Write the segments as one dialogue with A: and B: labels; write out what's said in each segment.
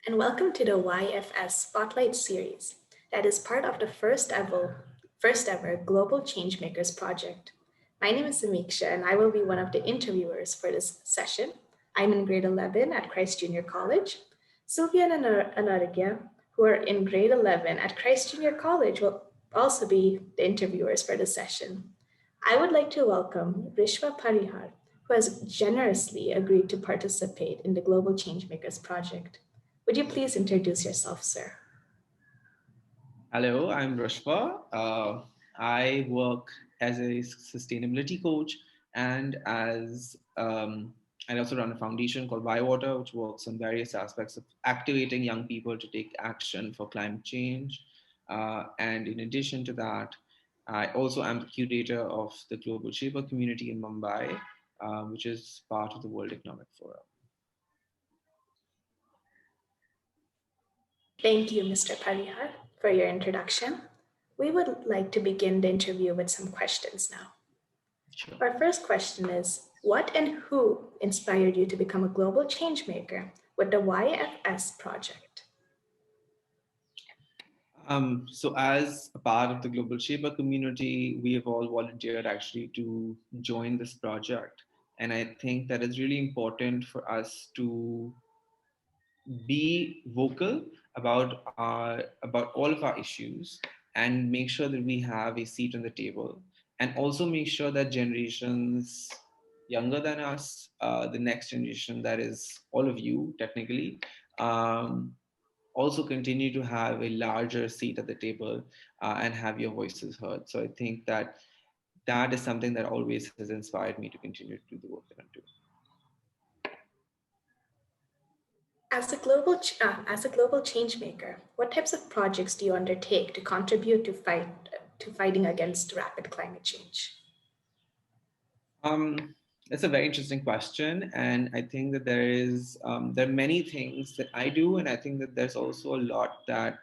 A: and welcome to the YFS Spotlight series that is part of the first ever Global Changemakers project. My name is Samiksha, and I will be one of the interviewers for this session. I'm in grade 11 at Christ Junior College. Sylvia and Anarigya, who are in grade 11 at Christ Junior College, will also be the interviewers for this session. I would like to welcome Rushva Parihar, who has generously agreed to participate in the Global Changemakers project. Would you please introduce yourself, sir?
B: Hello, I'm Rushva. I work as a sustainability coach and I also run a foundation called Bywater, which works on various aspects of activating young people to take action for climate change. And in addition to that, I also am the curator of the Global Shaper community in Mumbai, which is part of the World Economic Forum.
A: Thank you, Mr. Parihar, for your introduction. We would like to begin the interview with some questions now.
B: Sure.
A: Our first question is, what and who inspired you to become a global changemaker with the YFS project?
B: So as a part of the Global Shaper community, we have all volunteered actually to join this project. And I think that it's really important for us to be vocal about all of our issues and make sure that we have a seat on the table, and also make sure that generations younger than us, the next generation, that is all of you technically, um, also continue to have a larger seat at the table and have your voices heard. So I think that that is something that always has inspired me to continue to do the work that I'm doing.
A: As a global change maker, what types of projects do you undertake to contribute to fighting against rapid climate change?
B: That's a very interesting question, and I think that there are many things that I do, and I think that there's also a lot that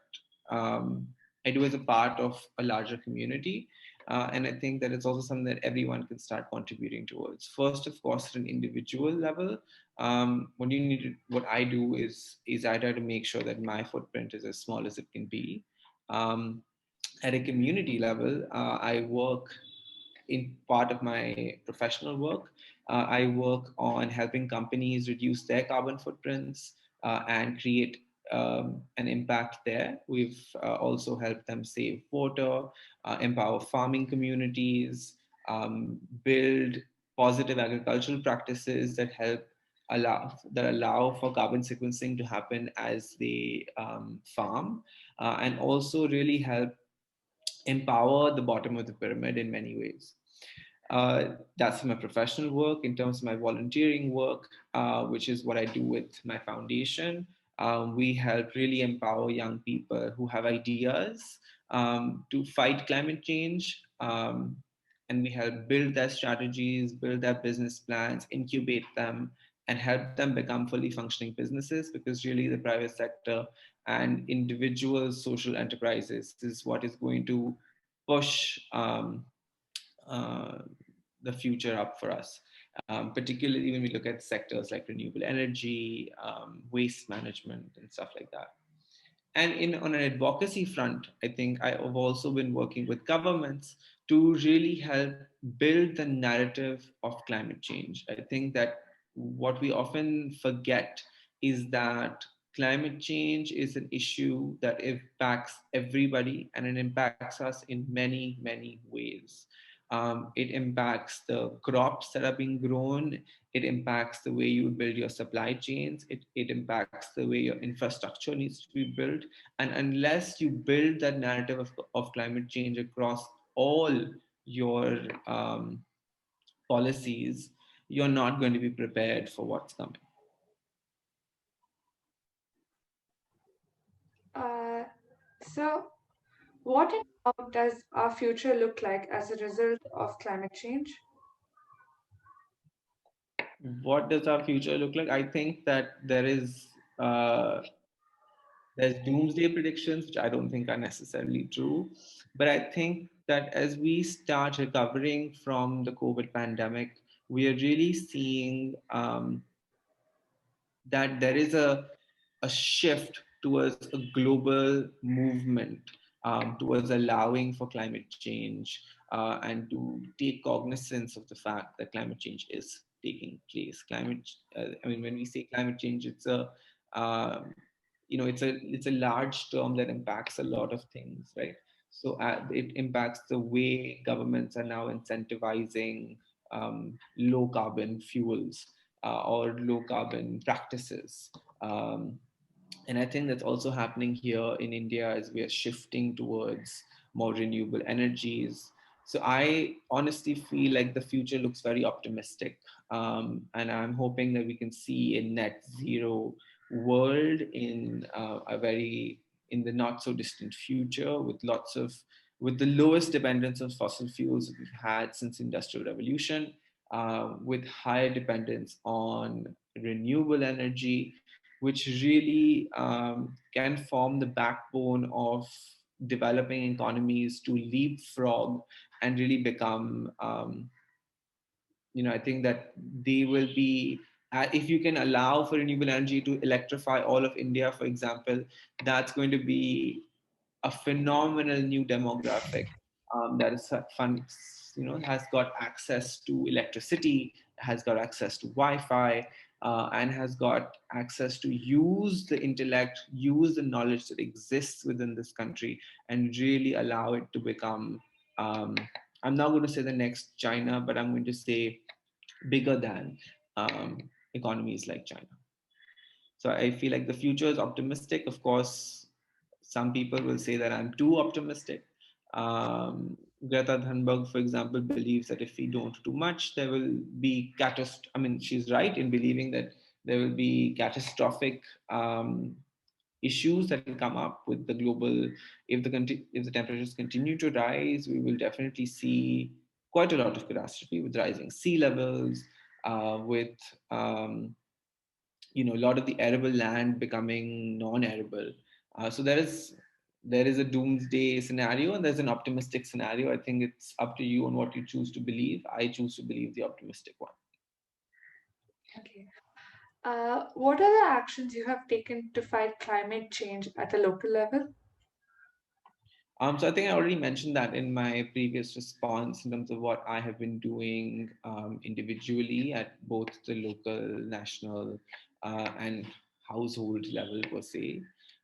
B: um, I do as a part of a larger community, and I think that it's also something that everyone can start contributing towards. First, of course, at an individual level, what I do is I try to make sure that my footprint is as small as it can be. Um, at a community level, I work in part of my professional work. I work on helping companies reduce their carbon footprints and create an impact there. We've also helped them save water, empower farming communities, build positive agricultural practices that allow for carbon sequencing to happen as they farm, and also really help empower the bottom of the pyramid in many ways. That's my professional work. In terms of my volunteering work, which is what I do with my foundation, we help really empower young people who have ideas to fight climate change. And we help build their strategies, build their business plans, incubate them, and help them become fully functioning businesses, because really the private sector and individual social enterprises is what is going to push uh, the future up for us, particularly when we look at sectors like renewable energy, waste management, and stuff like that. And on an advocacy front, I think I have also been working with governments to really help build the narrative of climate change. I think that what we often forget is that climate change is an issue that impacts everybody, and it impacts us in many, many ways. It impacts the crops that are being grown. It impacts the way you build your supply chains. It impacts the way your infrastructure needs to be built. And unless you build that narrative of climate change across all your policies, you're not going to be prepared for what's coming.
C: Uh, so, what and how does our future look like as a result of climate change?
B: What does our future look like? I think that uh, there's doomsday predictions, which I don't think are necessarily true. But I think that as we start recovering from the COVID pandemic, we are really seeing that there is a a shift towards a global movement, towards allowing for climate change, and to take cognizance of the fact that climate change is taking place. I mean, when we say climate change, it's a it's a large term that impacts a lot of things, right? So it impacts the way governments are now incentivizing low carbon fuels, or low carbon practices. Um, and I think that's also happening here in India as we are shifting towards more renewable energies. So I honestly feel like the future looks very optimistic, and I'm hoping that we can see a net zero world in the not so distant future, with the lowest dependence on fossil fuels that we've had since industrial revolution, with higher dependence on renewable energy, which really can form the backbone of developing economies to leapfrog and really become, I think that they will be, if you can allow for renewable energy to electrify all of India, for example, that's going to be a phenomenal new demographic, that is fun, has got access to electricity, has got access to Wi-Fi, and has got access to use the intellect, use the knowledge that exists within this country, and really allow it to become. I'm not going to say the next China, but I'm going to say bigger than um, economies like China. So I feel like the future is optimistic. Of course, some people will say that I'm too optimistic. Greta Thunberg, for example, believes that if we don't do much, there will be I mean, she's right in believing that there will be catastrophic issues that will come up with the global. If the temperatures continue to rise, we will definitely see quite a lot of catastrophe with rising sea levels, with a lot of the arable land becoming non-arable. So there is a doomsday scenario and there's an optimistic scenario. I think it's up to you on what you choose to believe. I choose to believe the optimistic one.
C: Okay. What are the actions you have taken to fight climate change at a local level?
B: So I think I already mentioned that in my previous response in terms of what I have been doing individually at both the local, national, and household level per se.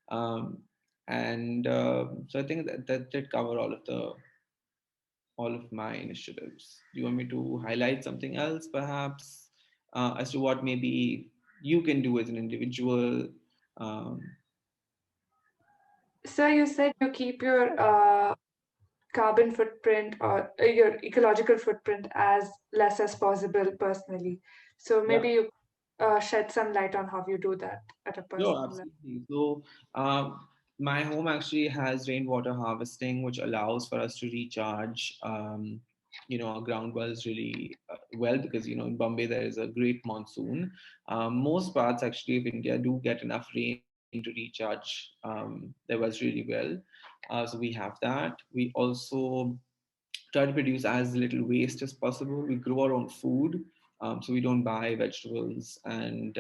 B: Um, and so I think that did cover all of my initiatives. Do you want me to highlight something else, perhaps, as to what maybe you can do as an individual? Um,
C: So you said you keep your carbon footprint or your ecological footprint as less as possible personally. So
B: yeah.
C: maybe you shed some light on how you do that at a
B: No,
C: personal level.
B: absolutely. So, my home actually has rainwater harvesting, which allows for us to recharge, our ground wells really well, because in Bombay there is a great monsoon. Most parts actually of India do get enough rain to recharge their wells really well. So we have that. We also try to produce as little waste as possible. We grow our own food, so we don't buy vegetables and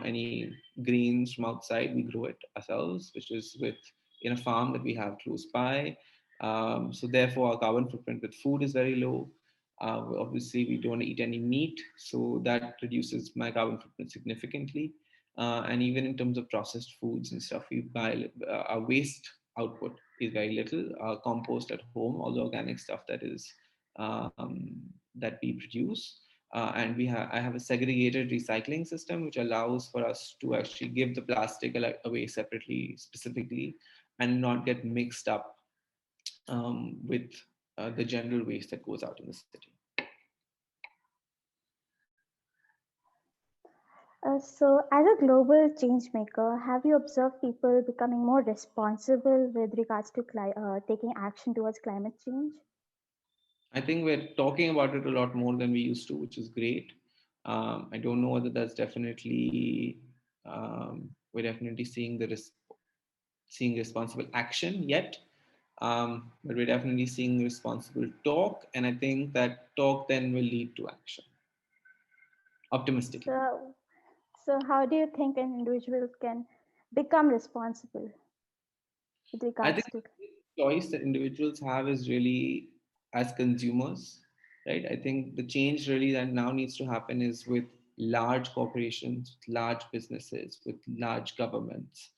B: any greens from outside. We grow it ourselves, which is with in a farm that we have close by. So therefore our carbon footprint with food is very low. Obviously we don't eat any meat, so that reduces my carbon footprint significantly. And even in terms of processed foods and stuff, we buy our waste output is very little. Compost at home, all the organic stuff that we produce, and I have a segregated recycling system which allows for us to actually give the plastic away separately, specifically, and not get mixed up with the general waste that goes out in the city.
D: So, as a global change maker, have you observed people becoming more responsible with regards to taking action towards climate change?
B: I think we're talking about it a lot more than we used to, which is great. I don't know whether that's definitely we're definitely seeing responsible action yet, but we're definitely seeing responsible talk, and I think that talk then will lead to action optimistically.
D: So, So, how do you think an individual can become responsible with
B: I think
D: regards to?
B: the choice that individuals have is really as consumers, right? I think the change really that now needs to happen is with large corporations, large businesses, with large governments.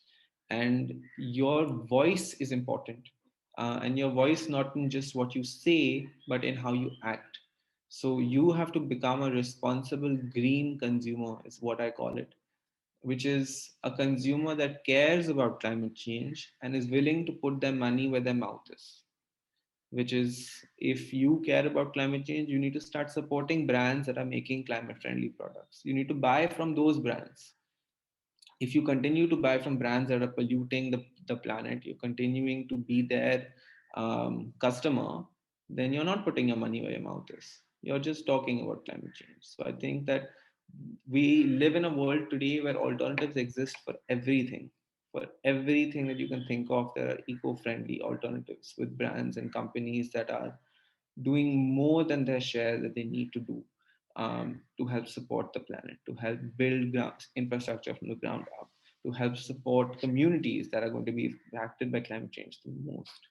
B: And your voice is important. And your voice, not in just what you say, but in how you act. So you have to become a responsible green consumer, is what I call it, which is a consumer that cares about climate change and is willing to put their money where their mouth is. Which is, if you care about climate change, you need to start supporting brands that are making climate friendly products. You need to buy from those brands. If you continue to buy from brands that are polluting the planet, you're continuing to be their customer, then you're not putting your money where your mouth is. You're just talking about climate change. So I think that we live in a world today where alternatives exist for everything. For everything that you can think of, there are eco-friendly alternatives with brands and companies that are doing more than their share that they need to do to help support the planet, to help build infrastructure from the ground up, to help support communities that are going to be impacted by climate change the most.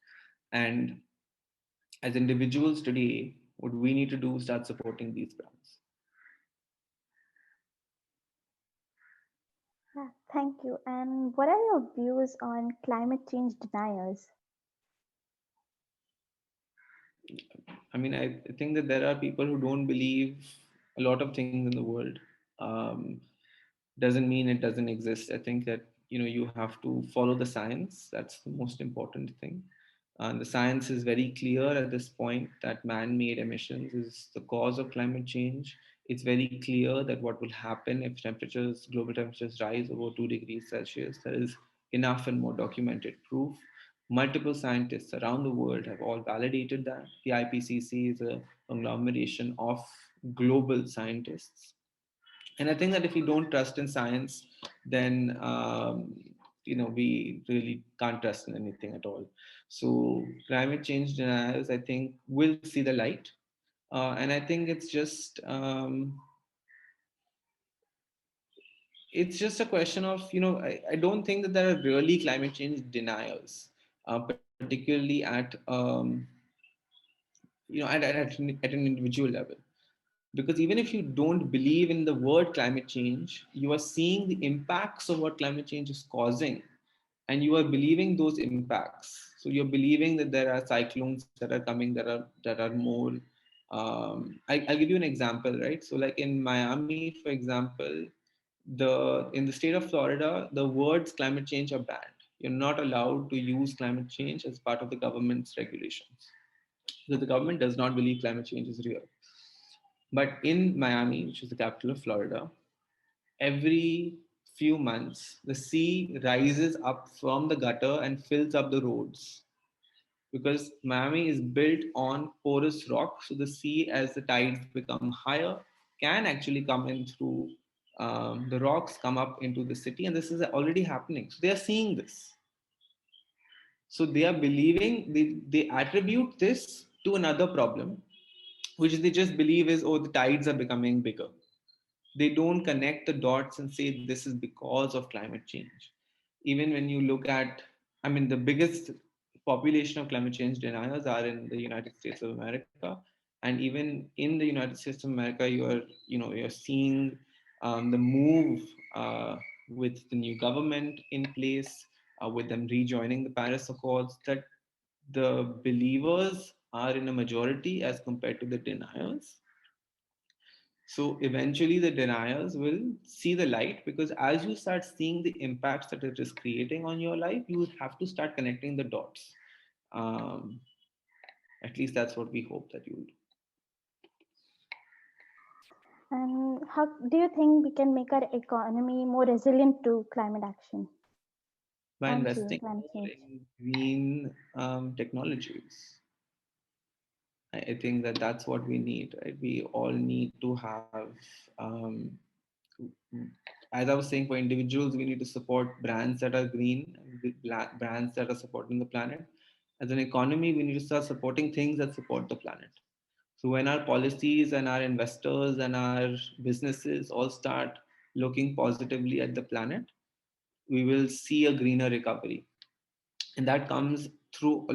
B: And as individuals today, what we need to do is start supporting these brands.
D: Yeah, thank you. And what are your views on climate change deniers?
B: I mean, I think that there are people who don't believe a lot of things in the world. Um, doesn't mean it doesn't exist. I think that you have to follow the science. That's the most important thing. And the science is very clear at this point that man-made emissions is the cause of climate change. It's very clear that what will happen if global temperatures rise over 2 degrees Celsius. There is enough and more documented proof. Multiple scientists around the world have all validated that. The IPCC is a conglomeration of global scientists. And I think that if we don't trust in science, then we really can't trust in anything at all. So climate change deniers, I think, will see the light, and I think it's just a question of I don't think that there are really climate change deniers, particularly at an individual level. Because even if you don't believe in the word climate change, you are seeing the impacts of what climate change is causing, and you are believing those impacts. So you're believing that there are cyclones that are coming that are more. I'll give you an example, right? So like in Miami, for example, in the state of Florida, the words climate change are banned. You're not allowed to use climate change as part of the government's regulations. So the government does not believe climate change is real. But in Miami, which is the capital of Florida, every few months, the sea rises up from the gutter and fills up the roads because Miami is built on porous rock. So the sea, as the tides become higher, can actually come in through the rocks, come up into the city. And this is already happening. So they are seeing this. So they are believing, they attribute this to another problem, which they just believe is, oh, the tides are becoming bigger. They don't connect the dots and say this is because of climate change. Even when you look at, I mean, the biggest population of climate change deniers are in the United States of America. And even in the United States of America, you're seeing the move with the new government in place, with them rejoining the Paris Accords, that the believers are in a majority as compared to the deniers. So eventually the deniers will see the light, because as you start seeing the impacts that it is creating on your life, you have to start connecting the dots. Um, at least that's what we hope that you will do.
D: And how do you think we can make our economy more resilient to climate action
B: By
D: and
B: investing
D: climate
B: more
D: change?
B: in green technologies. I think that that's what we need, right? We all need to have, um, as I was saying, for individuals, we need to support brands that are green, brands that are supporting the planet. As an economy, we need to start supporting things that support the planet. So when our policies and our investors and our businesses all start looking positively at the planet, we will see a greener recovery. And that comes through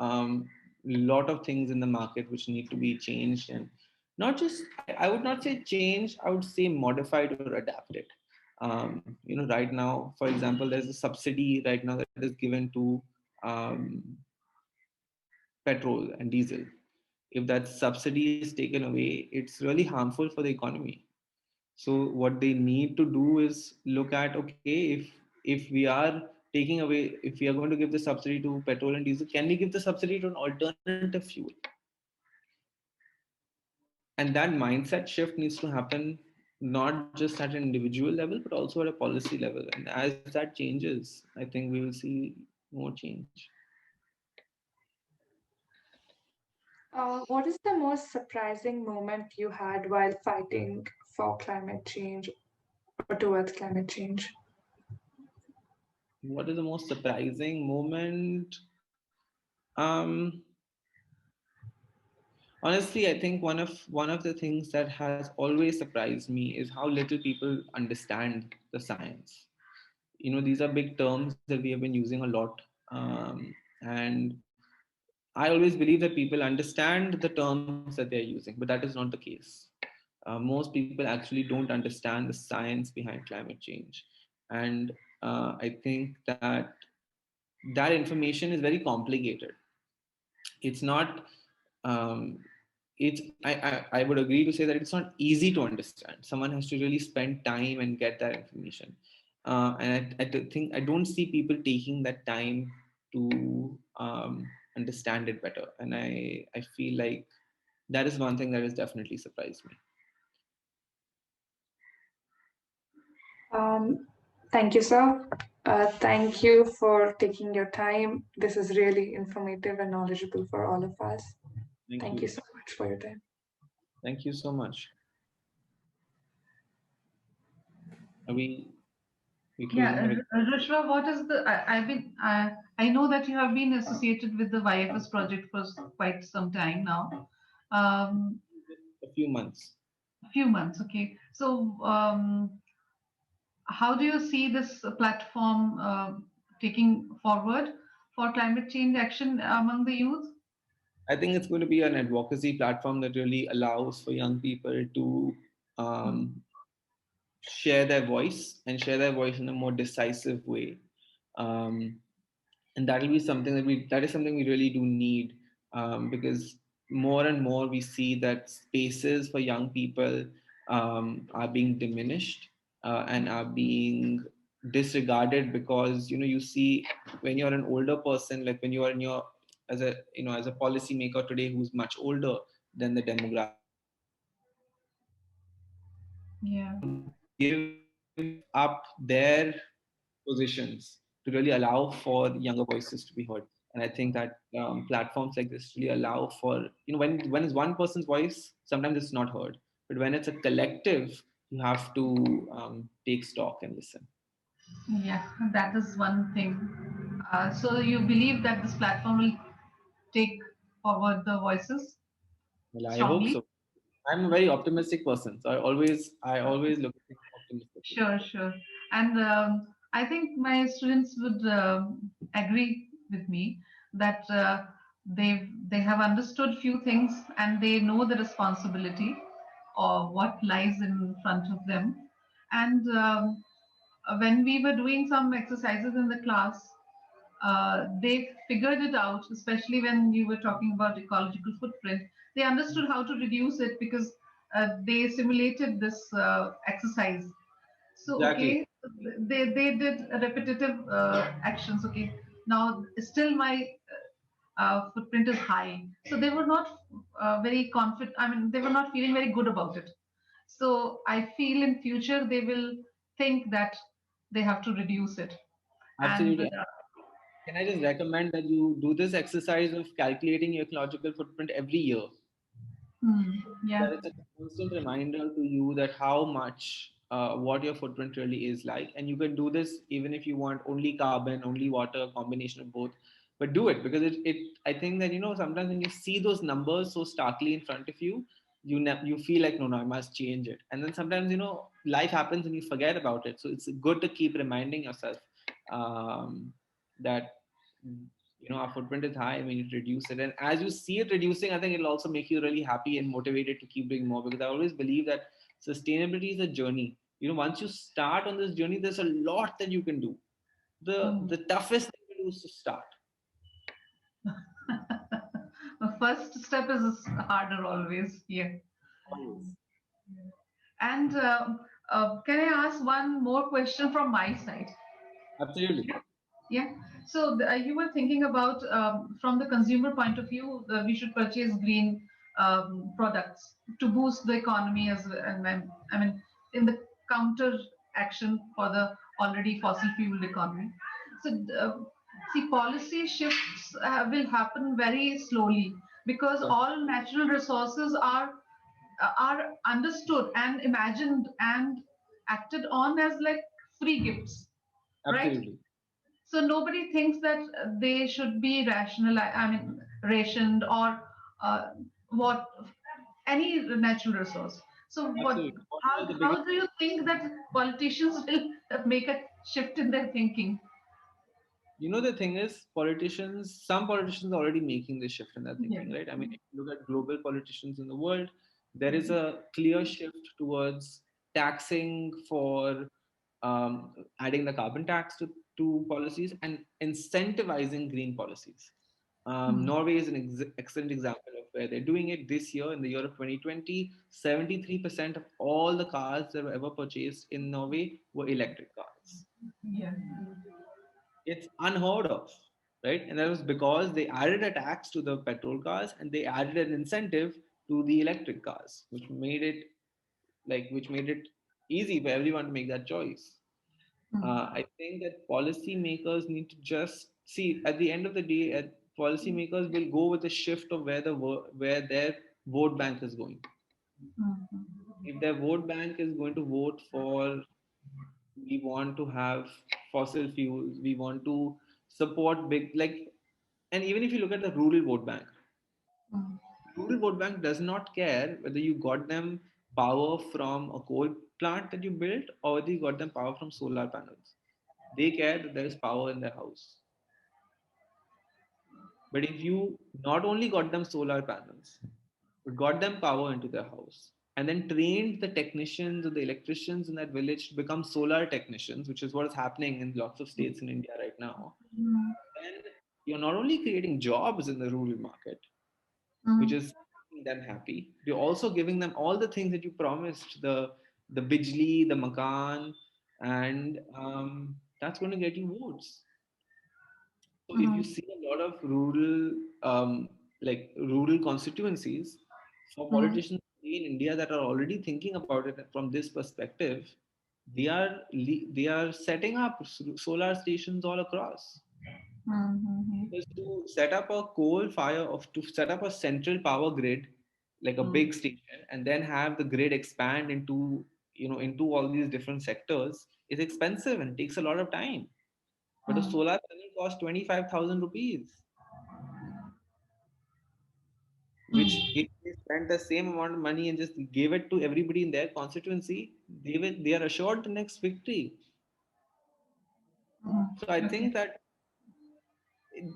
B: um, lot of things in the market which need to be changed, and not just, I would not say change, I would say modified or adapted. Right now, for example, there's a subsidy right now that is given to um, petrol and diesel. If that subsidy is taken away, it's really harmful for the economy. So what they need to do is look at, okay, if we are taking away, if we are going to give the subsidy to petrol and diesel, can we give the subsidy to an alternative fuel? And that mindset shift needs to happen, not just at an individual level, but also at a policy level. And as that changes, I think we will see more change.
C: What is the most surprising moment you had while fighting for climate change or towards climate change?
B: What is the most surprising moment? um Honestly, I think one of the things that has always surprised me is how little people understand the science. These are big terms that we have been using a lot, and I always believe that people understand the terms that they're using, but that is not the case. Most people actually don't understand the science behind climate change, and I think that information is very complicated. It's not um, it's I would agree to say that it's not easy to understand. Someone has to really spend time and get that information, and I don't see people taking that time to understand it better. And I feel like that is one thing that has definitely surprised me.
C: Um, Thank you, sir. Thank you for taking your time. This is really informative and knowledgeable for all of us.
B: Thank
C: Thank you
B: you.
C: so much for your time.
B: Thank you so much. Are we closing
E: Yeah,
B: the
E: Rushva, what is the? I know that you have been associated with the YFS project for quite some time now. Um,
B: a few months?
E: a few months, okay. So, how do you see this platform taking forward for climate change action among the youth?
B: I think it's going to be an advocacy platform that really allows for young people to um, share their voice in a more decisive way. Um, and that is something we really do need, because more and more we see that spaces for young people are being diminished, and are being disregarded, because you see, when you're an older person, like when you are in your as a policymaker today who's much older than the demographic,
E: Yeah.
B: give up their positions to really allow for younger voices to be heard. And I think that platforms like this really allow for, when it's one person's voice, sometimes it's not heard. But when it's a collective, you have to take stock and listen.
E: Yeah, that is one thing. So you believe that this platform will take forward the voices
B: Well, I hope
E: strongly?
B: so. I'm a very optimistic person, so I always look at things optimistically.
E: Sure, sure. And I think my students would agree with me that they have understood few things and they know the responsibility of what lies in front of them. And when we were doing some exercises in the class, they figured it out, especially when you were talking about ecological footprint. They understood how to reduce it because they simulated this exercise. So,
B: Exactly.
E: okay, they did repetitive actions. Okay, now still my footprint is high. So they were not very confident. I mean, they were not feeling very good about it. So I feel in future they will think that they have to reduce it. And
B: Absolutely. Can I just recommend that you do this exercise of calculating your ecological footprint every year?
E: hmm, yeah,
B: That it's a constant reminder to you that how much what your footprint really is like. And you can do this even if you want only carbon, only water, a combination of both. But do it, because it I think that sometimes when you see those numbers so starkly in front of you, you feel like, no, I must change it. And then sometimes, life happens and you forget about it. So it's good to keep reminding yourself that our footprint is high. We need to reduce it. And as you see it reducing, I think it'll also make you really happy and motivated to keep doing more, because I always believe that sustainability is a journey. Once you start on this journey, there's a lot that you can do. The toughest thing to do is to start.
E: The first step is harder always. Yeah.
B: Always.
E: And can I ask one more question from my side?
B: Absolutely.
E: Yeah. So you were thinking about from the consumer point of view, we should purchase green products to boost the economy as well. And I mean, in the counter action for the already fossil fueled economy. So see, policy shifts will happen very slowly because all natural resources are understood and imagined and acted on as like free gifts, right?
B: Absolutely.
E: So nobody thinks that they should be I mean, rationed or what any natural resource. So
B: Absolutely.
E: how do you think that politicians will make a shift in their thinking?
B: The thing is, some politicians are already making this shift in their
E: Yeah.
B: thinking, right? I mean, if you look at global politicians in the world, there is a clear shift towards taxing for adding the carbon tax to policies and incentivizing green policies. Norway is an excellent example of where they're doing it this year. In the year of 2020, 73% of all the cars that were ever purchased in Norway were electric cars.
E: Yeah.
B: It's unheard of, right? And that was because they added a tax to the petrol cars and they added an incentive to the electric cars, which made it easy for everyone to make that choice. I think that policymakers need to just see, at the end of the day, policymakers will go with the shift of where their vote bank is going. If their vote bank is going to vote for, we want to have fossil fuels, we want to support big, and even if you look at the rural vote bank does not care whether you got them power from a coal plant that you built or whether you got them power from solar panels. They care that there is power in their house. But if you not only got them solar panels, but got them power into their house, and then trained the technicians or the electricians in that village to become solar technicians, which is what is happening in lots of states in India right now, then you're not only creating jobs in the rural market, which is making them happy, you're also giving them all the things that you promised, the bijli, the makan, and that's going to get you votes. So if you see a lot of rural constituencies for politicians in India that are already thinking about it from this perspective, they are setting up solar stations all across. Because to set up to set up a central power grid, like a big station, and then have the grid expand into all these different sectors is expensive and takes a lot of time. But a solar panel costs 25,000 rupees, which if they spend the same amount of money and just give it to everybody in their constituency, they are assured the next victory. So I think that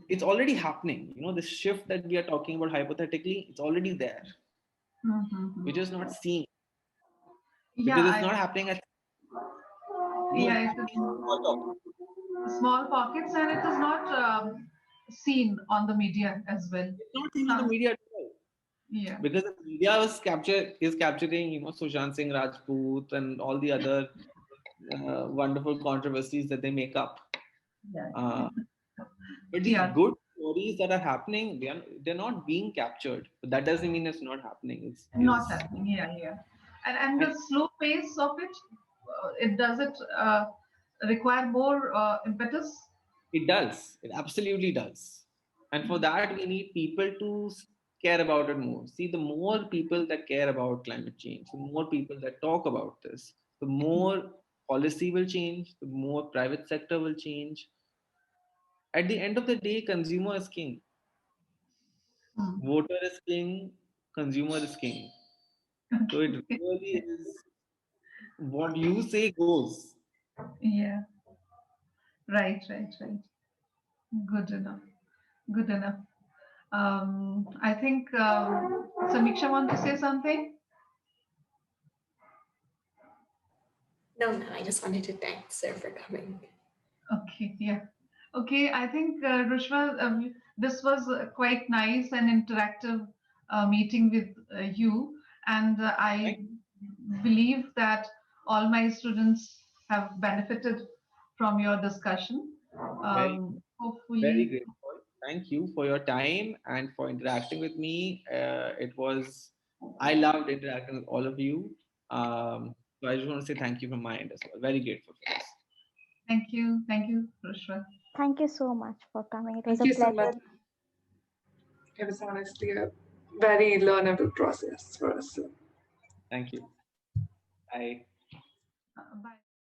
B: it's already happening. This shift that we are talking about hypothetically, it's already there. We're just not seeing, because it's not happening at
E: Yeah, small pockets, and it is not seen on the media as well.
B: It's not seen on the media at all.
E: Yeah.
B: Because the media is capturing, Sushant Singh Rajput and all the other wonderful controversies that they make up. But these good stories that are happening, they're not being captured. But that doesn't mean it's not happening. It's
E: Not happening. Yeah. And the slow pace of it does it require more impetus?
B: It does. It absolutely does. And for that, we need people to care about it more. See, the more people that care about climate change, the more people that talk about this, the more policy will change, the more private sector will change. At the end of the day, consumer is king. Voter is king, consumer is king. So it
E: Okay.
B: really is what you say goes.
E: Yeah. Right. Good enough. Good enough. I think Samiksha want to say something.
A: No, no, I just wanted to thank sir for coming.
E: Okay, yeah. Okay, I think Rushva, this was quite nice and interactive meeting with you, and
B: Right?
E: I believe that all my students have benefited from your discussion.
B: Very, very
E: Hopefully,
B: grateful. Thank you for your time and for interacting with me. I loved interacting with all of you. So I just want to say thank you from my end as well. Very grateful for this.
E: thank you, Rushva.
D: Thank you so much for coming. It was
C: Thank
D: a
C: you so much.
D: pleasure.
C: It was honestly a very learnable process for us.
B: Thank you. Bye.
E: Bye.